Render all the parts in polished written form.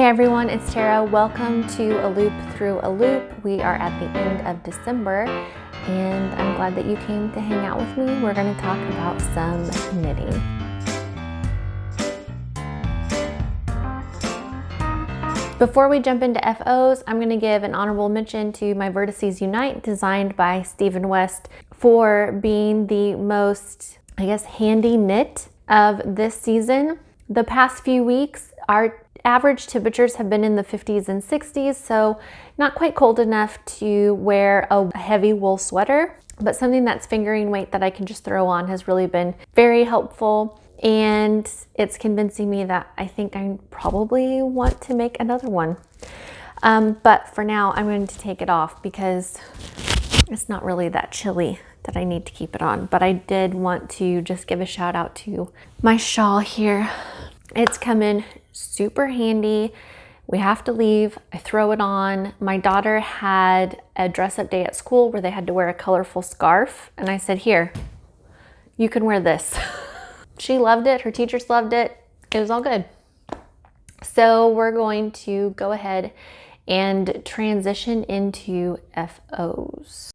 Hey everyone, it's Tara. Welcome to A Loop Through a Loop. We are at the end of December and I'm glad that you came to hang out with me. We're going to talk about some knitting. Before we jump into FOs, I'm going to give an honorable mention to my Vertices Unite designed by Stephen West for being the most, handy knit of this season. The past few weeks, our average temperatures have been in the 50s and 60s, so not quite cold enough to wear a heavy wool sweater, but something that's fingering weight that I can just throw on has really been very helpful. And it's convincing me that I think I probably want to make another one. But for now, I'm going to take it off because it's not really that chilly that I need to keep it on. But I did want to just give a shout out to my shawl here. It's come in super handy. We have to leave, I throw it on. My daughter had a dress up day at school where they had to wear a colorful scarf. And I said, here, you can wear this. She loved it, her teachers loved it. It was all good. So we're going to go ahead and transition into FOs.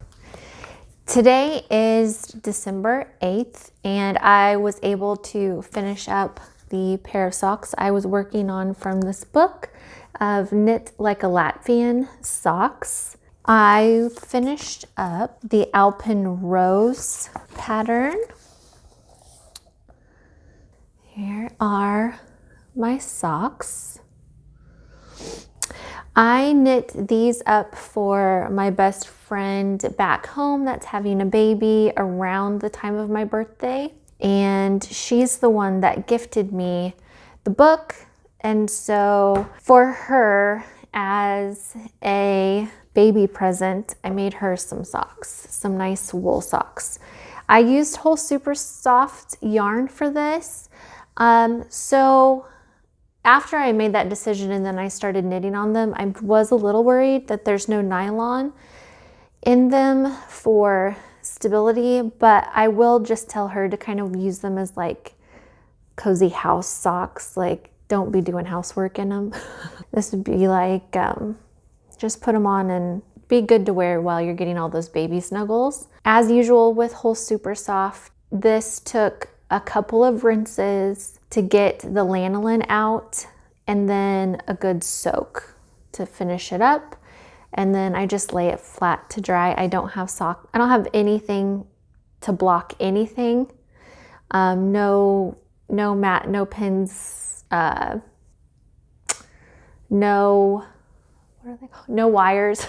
Today is December 8th and I was able to finish up the pair of socks I was working on from this book of Knit Like a Latvian socks. I finished up the Alpine Rose pattern. Here are my socks. I knit these up for my best friend back home that's having a baby around the time of my birthday. And she's the one that gifted me the book. And so for her, as a baby present, I made her some socks, some nice wool socks. I used whole super soft yarn for this. So after I made that decision and then I started knitting on them, I was a little worried that there's no nylon in them for stability, but I will just tell her to kind of use them as like cozy house socks. Like, don't be doing housework in them. This would be like, just put them on and be good to wear while you're getting all those baby snuggles. As usual with Whole Super Soft, this took a couple of rinses to get the lanolin out and then a good soak to finish it up. And then I just lay it flat to dry. I don't have anything to block anything. No mat, no pins, no wires.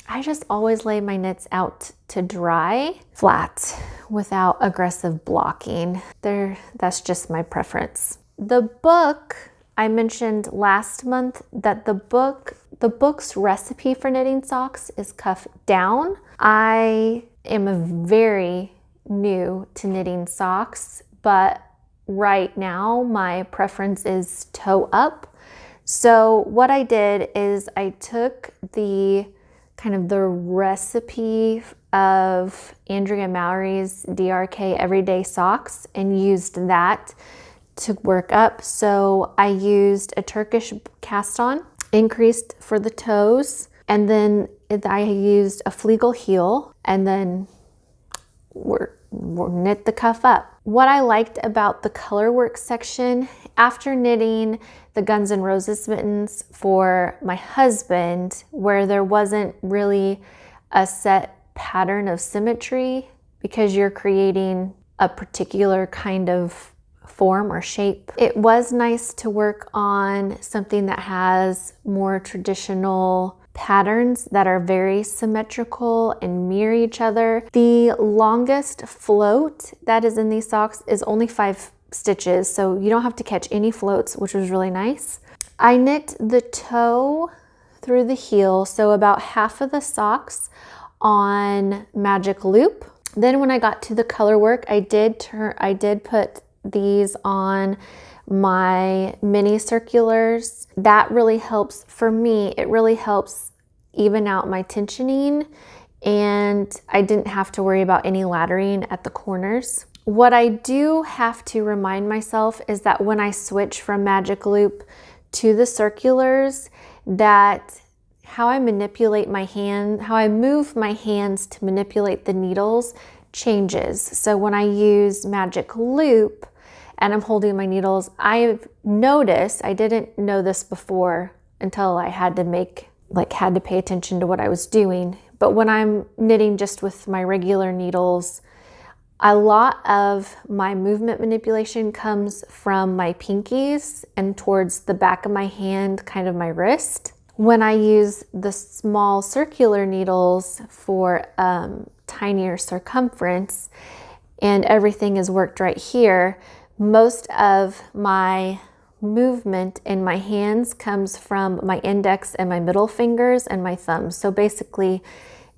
I just always lay my knits out to dry flat without aggressive blocking. That's just my preference. The book, I mentioned last month that the book's recipe for knitting socks is cuff down. I am very new to knitting socks, but right now my preference is toe up. So what I did is I took the recipe of Andrea Mowry's DRK Everyday Socks and used that to work up. So I used a Turkish cast-on, increased for the toes, and then I used a Flegel heel, and then knit the cuff up. What I liked about the color work section, after knitting the Guns N' Roses mittens for my husband, where there wasn't really a set pattern of symmetry because you're creating a particular kind of form or shape. It was nice to work on something that has more traditional patterns that are very symmetrical and mirror each other. The longest float that is in these socks is only 5 stitches, so you don't have to catch any floats, which was really nice. I knit the toe through the heel, so about half of the socks on magic loop. Then when I got to the color work, I did put these on my mini circulars. That really helps for me. It really helps even out my tensioning, and I didn't have to worry about any laddering at the corners. What I do have to remind myself is that when I switch from magic loop to the circulars that how I manipulate my hand, how I move my hands to manipulate the needles changes. So when I use magic loop and I'm holding my needles, I've noticed, I didn't know this before until I had to pay attention to what I was doing. But when I'm knitting just with my regular needles, a lot of my movement manipulation comes from my pinkies and towards the back of my hand, kind of my wrist. When I use the small circular needles for tinier circumference and everything is worked right here, most of my movement in my hands comes from my index and my middle fingers and my thumbs. So basically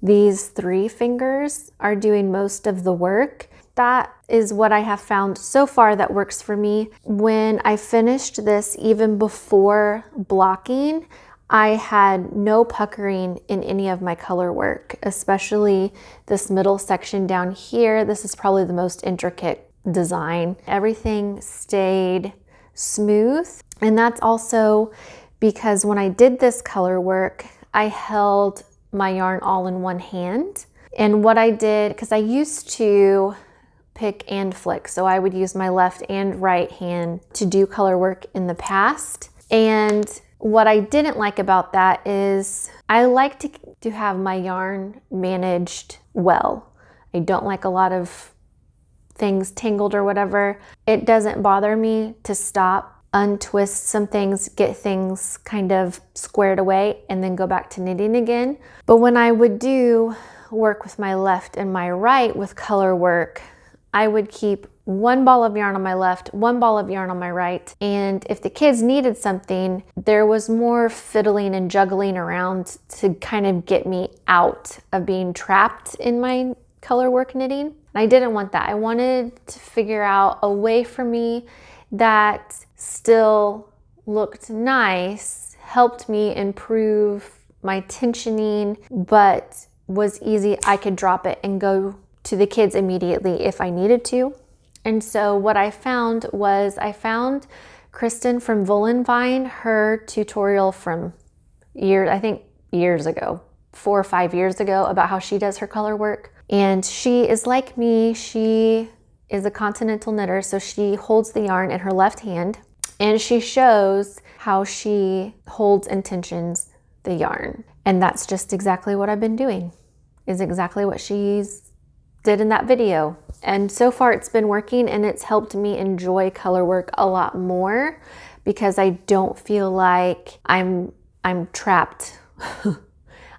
these 3 fingers are doing most of the work. That is what I have found so far that works for me. When I finished this, even before blocking, I had no puckering in any of my color work, especially this middle section down here. This is probably the most intricate design. Everything stayed smooth, and that's also because when I did this color work, I held my yarn all in one hand. And what I did, because I used to pick and flick, so I would use my left and right hand to do color work in the past. And what I didn't like about that is I like to have my yarn managed well. I don't like a lot of things tangled or whatever. It doesn't bother me to stop, untwist some things, get things kind of squared away, and then go back to knitting again. But when I would do work with my left and my right with color work, I would keep one ball of yarn on my left, one ball of yarn on my right. And if the kids needed something, there was more fiddling and juggling around to kind of get me out of being trapped in my color work knitting. And I didn't want that. I wanted to figure out a way for me that still looked nice, helped me improve my tensioning, but was easy. I could drop it and go to the kids immediately if I needed to. And so what I found was I found Kristen from Vine, her tutorial from years ago, 4 or 5 years ago, about how she does her color work. And she is like me. She is a continental knitter, so she holds the yarn in her left hand and she shows how she holds and tensions the yarn. And that's just exactly what I've been doing, is exactly what she's did in that video. And so far it's been working, and it's helped me enjoy color work a lot more because I don't feel like I'm trapped.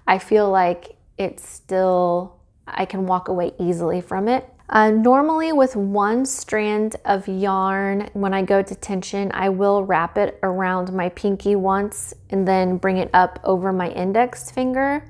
I feel like I can walk away easily from it. Normally with one strand of yarn, when I go to tension, I will wrap it around my pinky once and then bring it up over my index finger.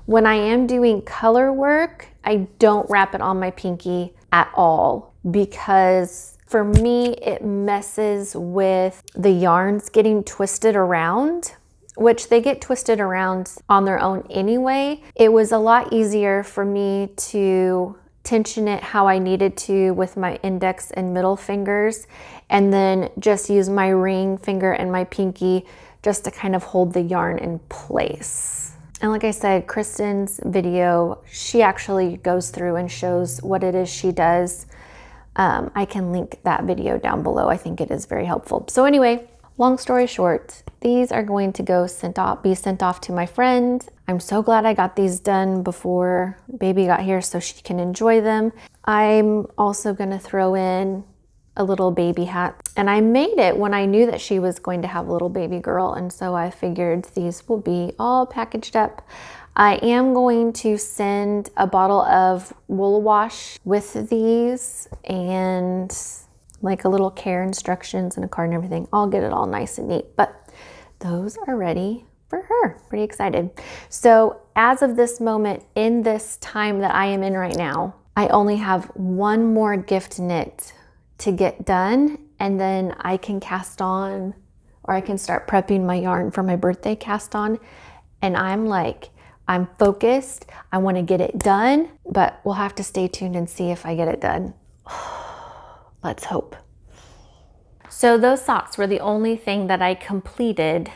When I am doing color work, I don't wrap it on my pinky at all because for me, it messes with the yarns getting twisted around, which they get twisted around on their own anyway. It was a lot easier for me to tension it how I needed to with my index and middle fingers, and then just use my ring finger and my pinky just to kind of hold the yarn in place. And like I said, Kristen's video, she actually goes through and shows what it is she does. I can link that video down below. I think it is very helpful. So anyway, long story short, these are going to be sent off to my friend. I'm so glad I got these done before baby got here so she can enjoy them. I'm also gonna throw in a little baby hat. And I made it when I knew that she was going to have a little baby girl, and so I figured these will be all packaged up. I am going to send a bottle of wool wash with these and like a little care instructions and a card and everything. I'll get it all nice and neat, but those are ready for her. Pretty excited. So as of this moment, in this time that I am in right now, I only have one more gift knit to get done, and then I can cast on, or I can start prepping my yarn for my birthday cast on. And I'm focused. I want to get it done, but we'll have to stay tuned and see if I get it done. Let's hope. So those socks were the only thing that I completed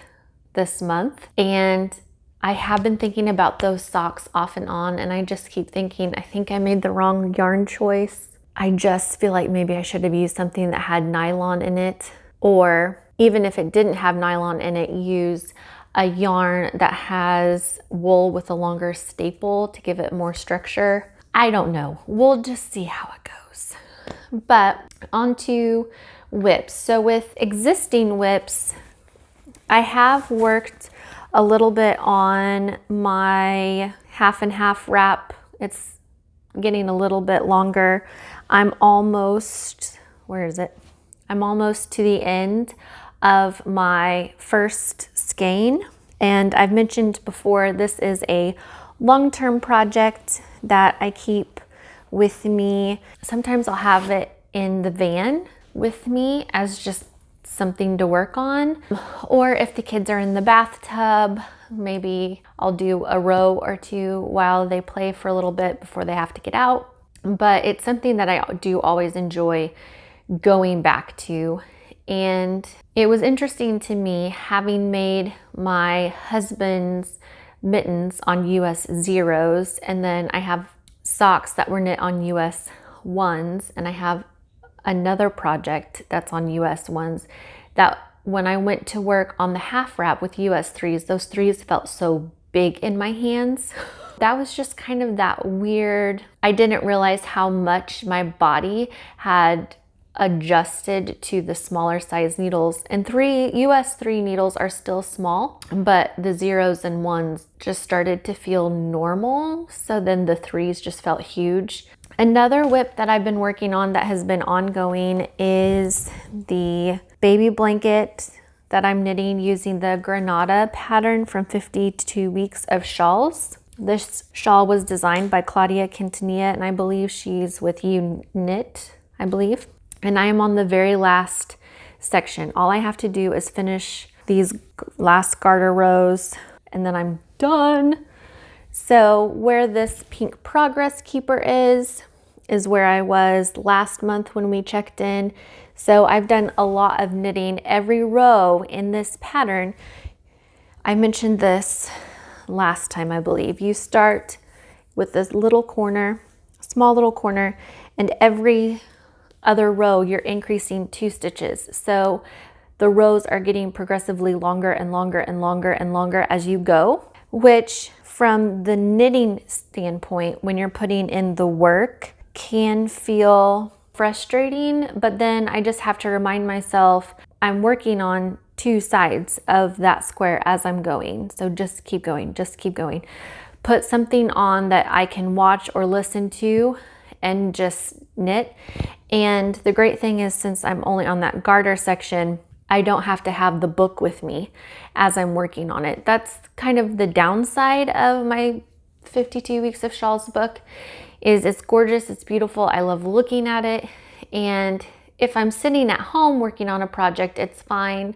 this month, and I have been thinking about those socks off and on, and I just keep thinking, I think I made the wrong yarn choice. I just feel like maybe I should have used something that had nylon in it, or even if it didn't have nylon in it, use a yarn that has wool with a longer staple to give it more structure. I don't know. We'll just see how it goes. But onto whips. So with existing whips, I have worked a little bit on my half and half wrap. It's getting a little bit longer. I'm almost, where is it? I'm almost to the end of my first skein. And I've mentioned before, this is a long-term project that I keep with me. Sometimes I'll have it in the van with me as just something to work on. Or if the kids are in the bathtub, maybe I'll do a row or two while they play for a little bit before they have to get out. But it's something that I do always enjoy going back to. And it was interesting to me, having made my husband's mittens on US zeros, and then I have socks that were knit on US ones, and I have another project that's on US ones, that when I went to work on the half wrap with US threes, those threes felt so big in my hands. That was just kind of that weird, I didn't realize how much my body had adjusted to the smaller size needles. And US 3 needles are still small, but the zeros and ones just started to feel normal. So then the threes just felt huge. Another whip that I've been working on that has been ongoing is the baby blanket that I'm knitting using the Granada pattern from 52 Weeks of Shawls. This shawl was designed by Claudia Quintanilla, and I believe she's with You Knit, I believe. And I am on the very last section. All I have to do is finish these last garter rows, and then I'm done. So where this pink progress keeper is where I was last month when we checked in. So I've done a lot of knitting. Every row in this pattern, I mentioned this last time, I believe. You start with this little corner, small little corner, and every other row you're increasing 2 stitches. So the rows are getting progressively longer and longer and longer and longer as you go, which from the knitting standpoint, when you're putting in the work, can feel frustrating, but then I just have to remind myself I'm working on 2 sides of that square as I'm going. So just keep going, just keep going. Put something on that I can watch or listen to and just knit. And the great thing is, since I'm only on that garter section, I don't have to have the book with me as I'm working on it. That's kind of the downside of my 52 Weeks of Shawls book. Is it's gorgeous, it's beautiful, I love looking at it, and if I'm sitting at home working on a project, it's fine,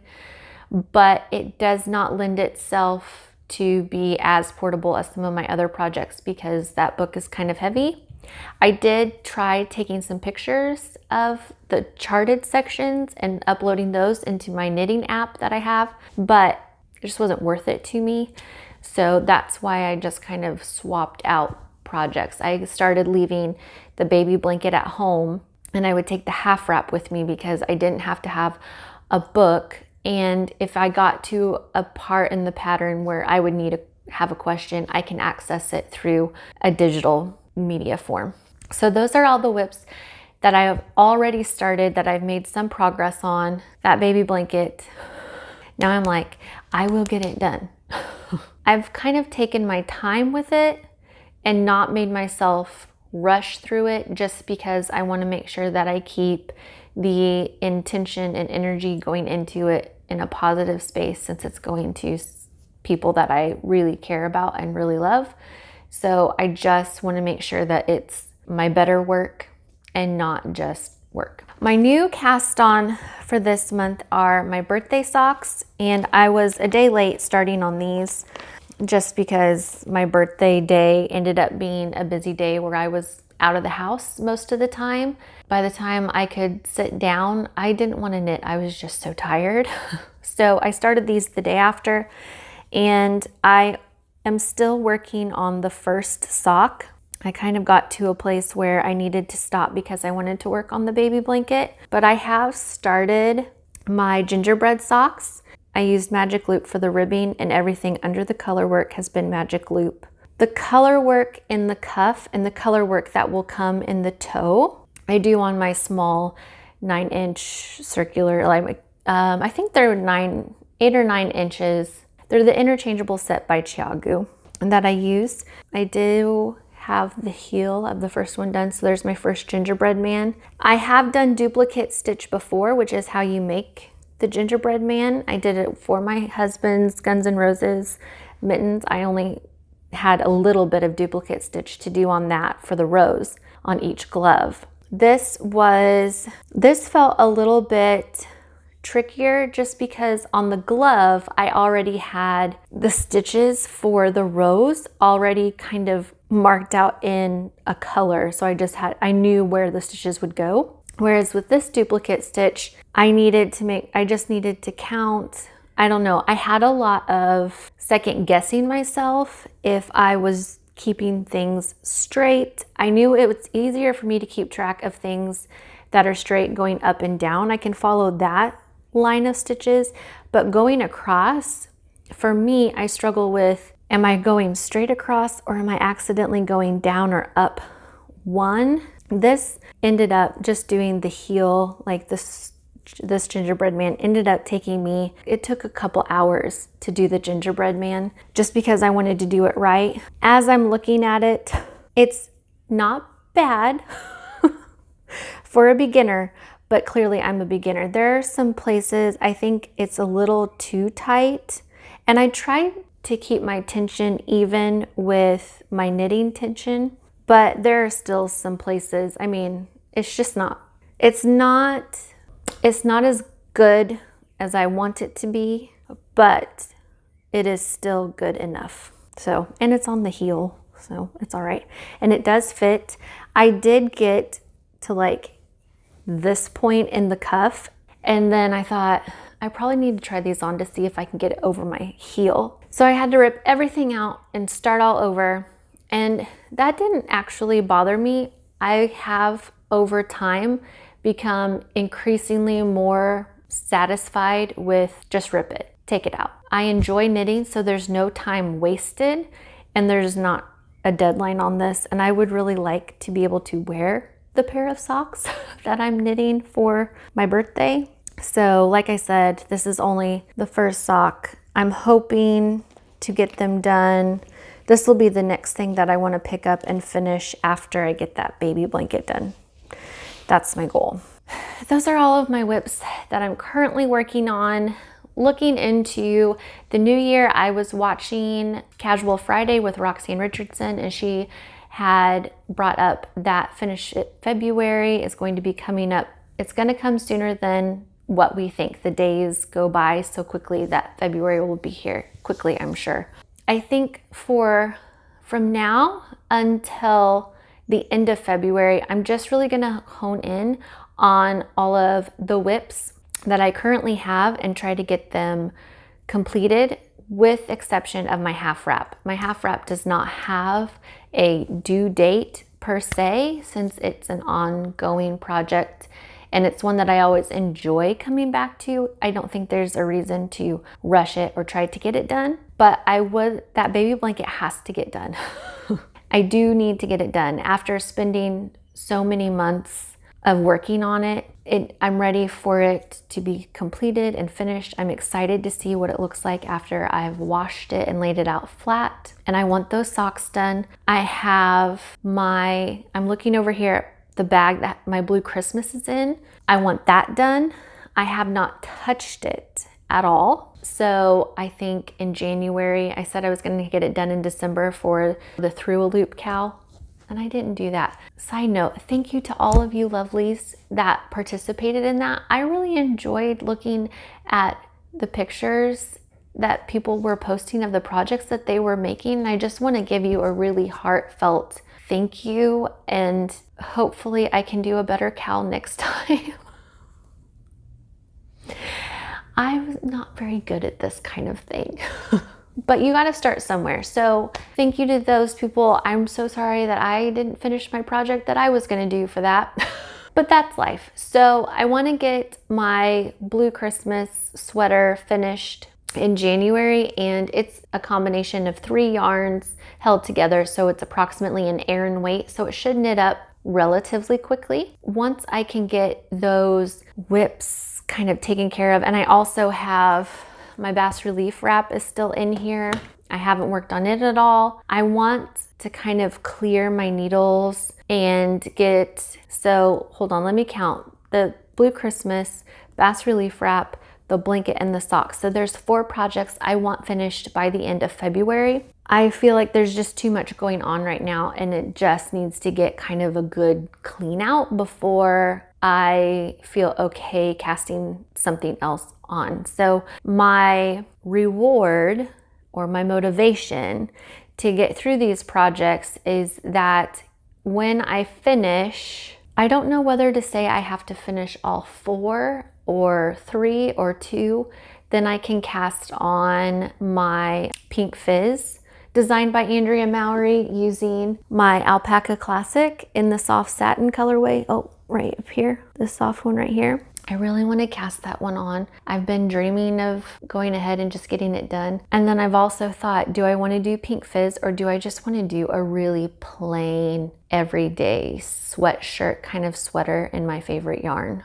but it does not lend itself to be as portable as some of my other projects because that book is kind of heavy. I did try taking some pictures of the charted sections and uploading those into my knitting app that I have, but it just wasn't worth it to me. So that's why I just kind of swapped out projects. I started leaving the baby blanket at home, and I would take the half wrap with me because I didn't have to have a book. And if I got to a part in the pattern where I would need to have a question, I can access it through a digital media form. So those are all the whips that I have already started, that I've made some progress on. That baby blanket, now I'm like, I will get it done. I've kind of taken my time with it and not made myself rush through it, just because I want to make sure that I keep the intention and energy going into it in a positive space, since it's going to people that I really care about and really love. So I just want to make sure that it's my better work and not just work. My new cast on for this month are my birthday socks, and I was a day late starting on these just because my birthday day ended up being a busy day where I was out of the house most of the time. By the time I could sit down, I didn't want to knit. I was just so tired. So I started these the day after, and I am still working on the first sock. I kind of got to a place where I needed to stop because I wanted to work on the baby blanket, but I have started my gingerbread socks. I used magic loop for the ribbing, and everything under the color work has been magic loop. The color work in the cuff and the color work that will come in the toe, I do on my small 9-inch circular, I think they're 8 or 9 inches. They're the interchangeable set by Chiagu that I use. I do have the heel of the first one done, so there's my first gingerbread man. I have done duplicate stitch before, which is how you make the gingerbread man. I did it for my husband's Guns N' Roses mittens. I only had a little bit of duplicate stitch to do on that for the rose on each glove. This felt a little bit trickier just because on the glove I already had the stitches for the rose already kind of marked out in a color, so I knew where the stitches would go. Whereas with this duplicate stitch, I just needed to count. I don't know, I had a lot of second guessing myself if I was keeping things straight. I knew it was easier for me to keep track of things that are straight going up and down. I can follow that line of stitches, but going across, for me, I struggle with, am I going straight across or am I accidentally going down or up one? This ended up just doing the heel, like this gingerbread man ended up taking me, it took a couple hours to do the gingerbread man just because I wanted to do it right. As I'm looking at it, it's not bad for a beginner, but clearly I'm a beginner. There are some places I think it's a little too tight, and I tried to keep my tension even with my knitting tension, but there are still some places, I mean, it's not as good as I want it to be, but it is still good enough. So, and it's on the heel, so it's all right. And it does fit. I did get to like this point in the cuff, and then I thought I probably need to try these on to see if I can get it over my heel. So I had to rip everything out and start all over, and that didn't actually bother me. I have over time become increasingly more satisfied with just rip it, take it out. I enjoy knitting, so there's no time wasted, and there's not a deadline on this, and I would really like to be able to wear the pair of socks that I'm knitting for my birthday. So like I said, this is only the first sock. I'm hoping to get them done. This will be the next thing that I want to pick up and finish after I get that baby blanket done. That's my goal. Those are all of my whips that I'm currently working on. Looking into the new year, I was watching Casual Friday with Roxanne Richardson, and she had brought up that Finish It February is going to be coming up. It's going to come sooner than what we think. The days go by so quickly that February will be here quickly, I'm sure. I think from now until the end of February, I'm just really going to hone in on all of the whips that I currently have and try to get them completed, with exception of my half wrap. My half wrap does not have a due date per se, since it's an ongoing project and it's one that I always enjoy coming back to. I don't think there's a reason to rush it or try to get it done, but that baby blanket has to get done. I do need to get it done. After spending so many months of working on it, I'm ready for it to be completed and finished. I'm excited to see what it looks like after I've washed it and laid it out flat. And I want those socks done. I'm looking over here at the bag that my Blue Christmas is in. I want that done. I have not touched it at all. So I think in January, I said I was going to get it done in December for the Thru loop cowl, and I didn't do that. Side note, thank you to all of you lovelies that participated in that. I really enjoyed looking at the pictures that people were posting of the projects that they were making. And I just want to give you a really heartfelt thank you, and hopefully I can do a better cowl next time. I'm not very good at this kind of thing. But you got to start somewhere. So thank you to those people. I'm so sorry that I didn't finish my project that I was going to do for that. But that's life. So I want to get my Blue Christmas sweater finished in January, and it's a combination of 3 yarns held together. So it's approximately an aran weight. So it should knit up relatively quickly. Once I can get those whips kind of taken care of, and I also have my bas relief wrap is still in here. I haven't worked on it at all. I want to kind of clear my needles and get, so hold on, let me count. The Blue Christmas, bas relief wrap, the blanket, and the socks. So there's 4 projects I want finished by the end of February. I feel like there's just too much going on right now, and it just needs to get kind of a good clean out before I feel okay casting something else on. So my reward or my motivation to get through these projects is that when I finish, I don't know whether to say I have to finish all 4 or 3 or 2, then I can cast on my Pink Fizz designed by Andrea Mowry using my Alpaca Classic in the soft satin colorway. Oh, right up here, this soft one right here. I really want to cast that one on. I've been dreaming of going ahead and just getting it done. And then I've also thought, do I want to do Pink Fizz, or do I just want to do a really plain, everyday sweatshirt kind of sweater in my favorite yarn?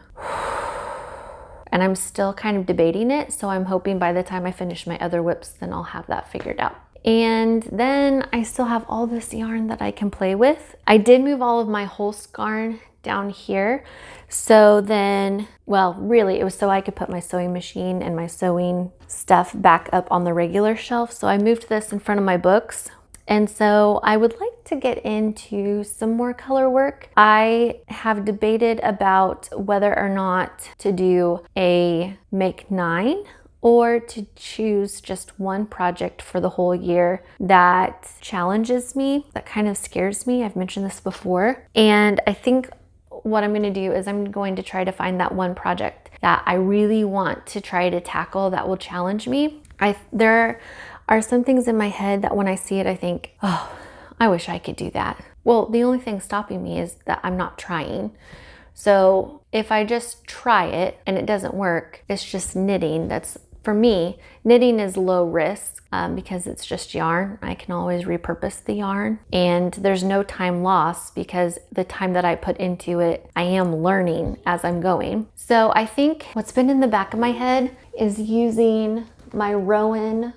And I'm still kind of debating it, so I'm hoping by the time I finish my other whips, then I'll have that figured out. And then I still have all this yarn that I can play with. I did move all of my Holst yarn down here. So then, well, really it was so I could put my sewing machine and my sewing stuff back up on the regular shelf. So I moved this in front of my books. And so I would like to get into some more color work. I have debated about whether or not to do a make 9 or to choose just one project for the whole year that challenges me, that kind of scares me. I've mentioned this before. And I think what I'm going to do is I'm going to try to find that one project that I really want to try to tackle that will challenge me. There are some things in my head that when I see it, I think, oh, I wish I could do that. Well, the only thing stopping me is that I'm not trying. So if I just try it and it doesn't work, it's just knitting. That's, for me, knitting is low risk because it's just yarn. I can always repurpose the yarn, and there's no time lost because the time that I put into it, I am learning as I'm going. So I think what's been in the back of my head is using my Rowan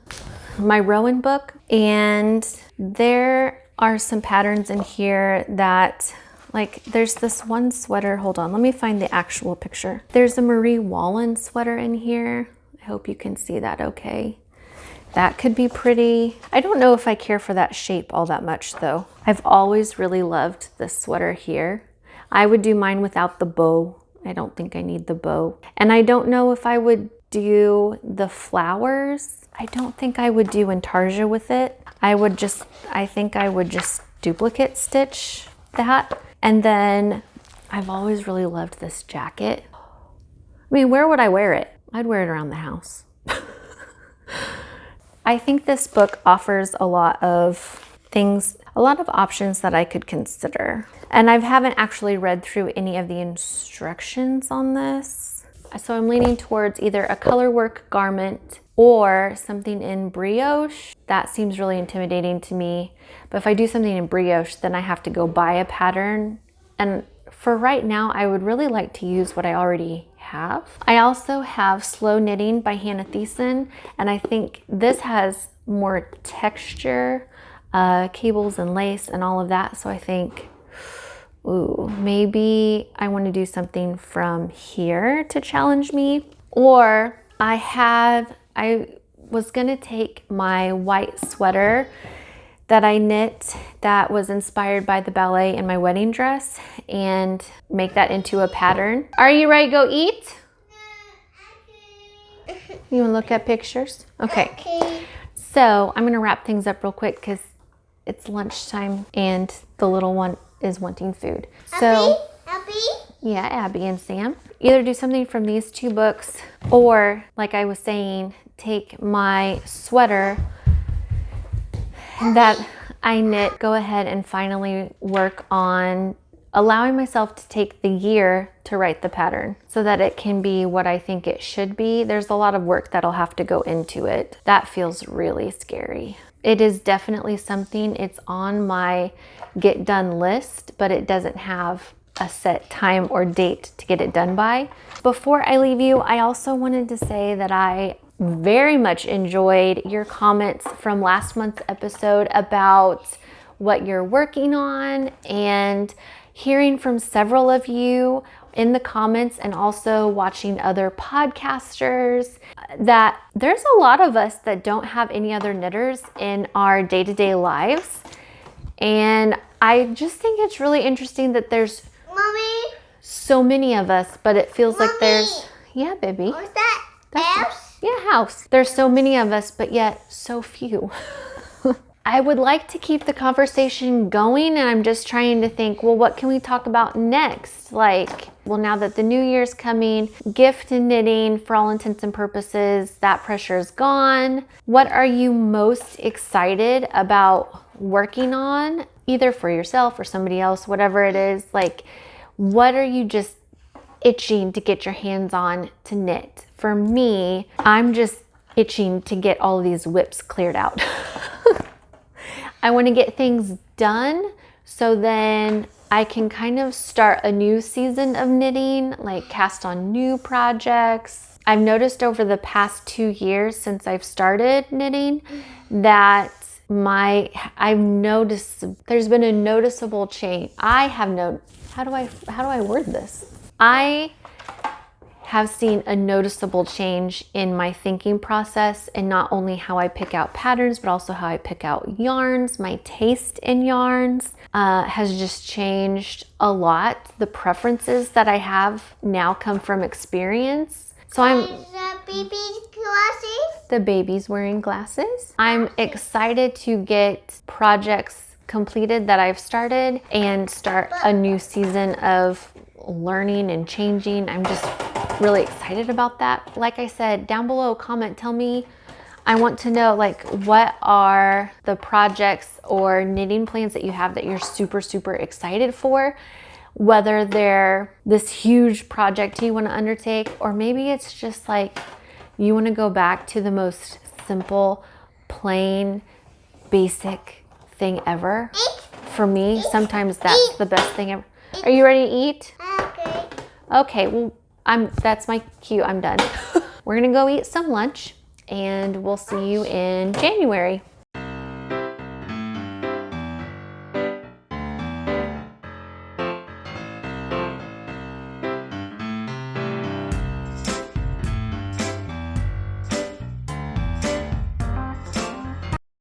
book, and there are some patterns in here that, like, there's this one sweater. Hold on, let me find the actual picture. There's a Marie Wallen sweater in here. I hope you can see that okay. That could be pretty. I don't know if I care for that shape all that much though. I've always really loved this sweater here. I would do mine without the bow. I don't think I need the bow. And I don't know if I would do the flowers. I don't think I would do intarsia with it. I think I would just duplicate stitch that. And then I've always really loved this jacket. I mean, where would I wear it? I'd wear it around the house. I think this book offers a lot of things, a lot of options that I could consider. And I haven't actually read through any of the instructions on this. So I'm leaning towards either a color work garment or something in brioche. That seems really intimidating to me. But if I do something in brioche, then I have to go buy a pattern. And for right now, I would really like to use what I already have. I also have Slow Knitting by Hannah Thiessen, and I think this has more texture, cables and lace and all of that. So I think, ooh, maybe I want to do something from here to challenge me. Or I was gonna take my white sweater that I knit that was inspired by the ballet in my wedding dress and make that into a pattern. Are you ready to go eat? You wanna look at pictures? Okay. So I'm gonna wrap things up real quick because it's lunchtime and the little one is wanting food. So, Abby? Yeah, Abby and Sam. Either do something from these 2 books or, like I was saying, take my sweater that I knit, go ahead and finally work on allowing myself to take the year to write the pattern so that it can be what I think it should be. There's a lot of work that'll have to go into it. That feels really scary. It is definitely something, it's on my get done list, but it doesn't have a set time or date to get it done by. Before I leave you, I also wanted to say that I very much enjoyed your comments from last month's episode about what you're working on, and hearing from several of you in the comments and also watching other podcasters that there's a lot of us that don't have any other knitters in our day-to-day lives. And I just think it's really interesting that there's Mommy? so many of us, but it feels Mommy. like there's, yeah, baby. What's that? House? Yeah, house. There's so many of us, but yet so few. I would like to keep the conversation going, and I'm just trying to think, well, what can we talk about next? Like, well, now that the new year's coming, gift and knitting, for all intents and purposes, that pressure is gone. What are you most excited about working on, either for yourself or somebody else, whatever it is? Like, what are you just itching to get your hands on to knit? For me, I'm just itching to get all of these whips cleared out. I want to get things done so then I can kind of start a new season of knitting, like cast on new projects. I've noticed over the past 2 years since I've started knitting that I've noticed there's been a noticeable change. How do I word this? I have seen a noticeable change in my thinking process, and not only how I pick out patterns, but also how I pick out yarns. My taste in yarns has just changed a lot. The preferences that I have now come from experience. So the baby's wearing glasses. I'm excited to get projects completed that I've started and start a new season of learning and changing. I'm just really excited about that. Like I said, down below, comment, tell me, I want to know, like, what are the projects or knitting plans that you have that you're super, super excited for? Whether they're this huge project you want to undertake, or maybe it's just like you want to go back to the most simple, plain, basic thing ever. For me, sometimes that's the best thing ever. Are you ready to eat? Okay. Okay, well, that's my cue. I'm done. We're gonna go eat some lunch, and we'll see you in January.